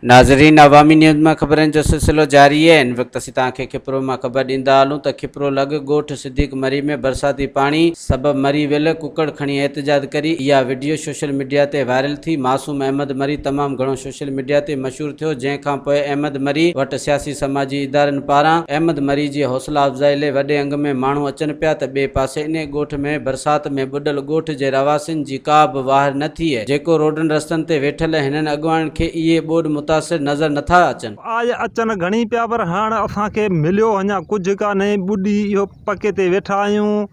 नाज़रीन, अवामी न्यूज़ में ख़बरनि जो सिलसिलो जारी है। इन वक्त असीं तव्हांखे खिपरो में ख़बर ॾींदा हलूं त खिपरो लॻ ॻोठ सिद्दीक मरी में बरसाती पाणी सबब मरी वियल कुकड़ खणी एहतजाज करी इहा वीडियो सोशल मीडिया ते वायरल थी। मासूम अहमद मरी तमामु घणो सोशल मीडिया ते मशहूर थियो, जंहिंखां पोइ अहमद मरी वटि सियासी समाजी इदारनि पारां अहमद मरी जी हौसला अफ़ज़ाई लाइ वॾे अंग में माण्हू अचनि पिया त ॿिए पासे इन ॻोठ में बरसात में ॿुॾल ॻोठ जे रवासिन जी का बि वाहर न थी आहे, जेको रोडनि रस्तनि ते वेठल हिननि अॻवाननि खे इहे ॿोॾ मुतासिर नज़र नथा अचनि। आज अचनि घणी पिया, पर हाणे असांखे मिलियो अञा कुझु कान्हे। ॿुॾी इहो पके ते वेठा आहियूं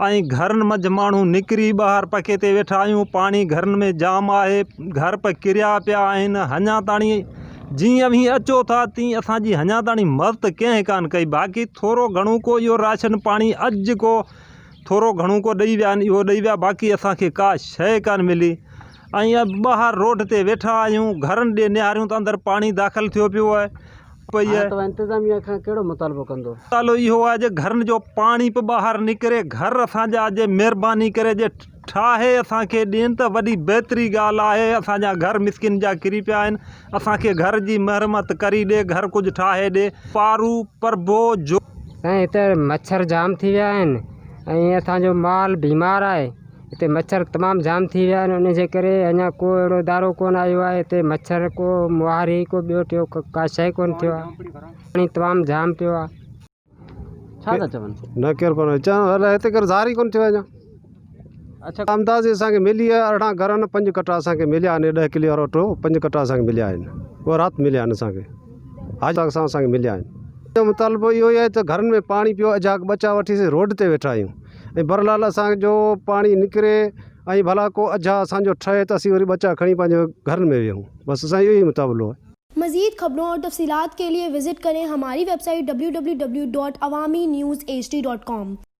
ऐं घरनि मंझि माण्हू निकिरी ॿाहिरि पके ते वेठा आहियूं। पाणी घरनि में जाम आहे, घर पे किरिया पिया आहिनि। अञा ताणी जीअं बि अचो था तीअं असांजी अञा ताणी मदद कंहिं कान कई। बाक़ी थोरो घणो को इहो राशन पाणी अॼु को थोरो घणो को ॾेई विया आहिनि, इहो ॾेई विया। बाक़ी असांखे का शइ कान मिली ऐं ॿाहिरि रोड ते वेठा आहियूं। घरनि ॾे निहारियूं त अंदरि पाणी दाख़िल थियो पियो आहे। इंतज़ामिया खां कहिड़ो मुतालबो कंदो? मुतालो इहो आहे जे घरनि जो पाणी बि ॿाहिरि निकिरे, घर असांजा जे महिरबानी करे जे ठाहे असांखे ॾियनि त वॾी बहितरी ॻाल्हि आहे। असांजा घर मिसकिन जा किरी पिया आहिनि, असांखे घर जी महिरमत करी ॾे, घर कुझु ठाहे ॾे। पारू परबो जो ऐं हिते मच्छर जाम थी विया आहिनि ऐं असांजो माल बीमार आहे। हिते मच्छर तमामु जाम थी विया आहिनि, उन जे करे अञा को अहिड़ो इदारो कोन आयो आहे हिते मच्छर को मुहारी को ॿियो टियों का शइ कोन थियो आहे। पाणी तमामु जाम पियो आहे। छा था चवनि? न केरु कोन चवनि हिते केरु ज़ारी कोन थियो आहे अञा। अच्छा, अंदाज़े असांखे मिली आहे 18 घरनि 5 कटा असांखे मिलिया आहिनि। 10 किले वारो टो 5 कटा असांखे मिलिया आहिनि, उहा राति मिलिया आहिनि असांखे। आज तक असांखे मिलिया आहिनि। मुतालबो इहो ई आहे त घरनि में पाणी पियो, अजाक बचा वठी रोड ते वेठा आहियूं ऐं बरलाल असांजो पाणी निकिरे ऐं भला को अजा असांजो ठहे त असीं वरी बचा खणी पंहिंजे घरनि में वेहूं। बसि असां इहो ई मुताबिलो आहे। मज़ीद खबरों और तफसीलात के लिए विजिट करें हमारी वेबसाइट www.awamiNewsHD.com।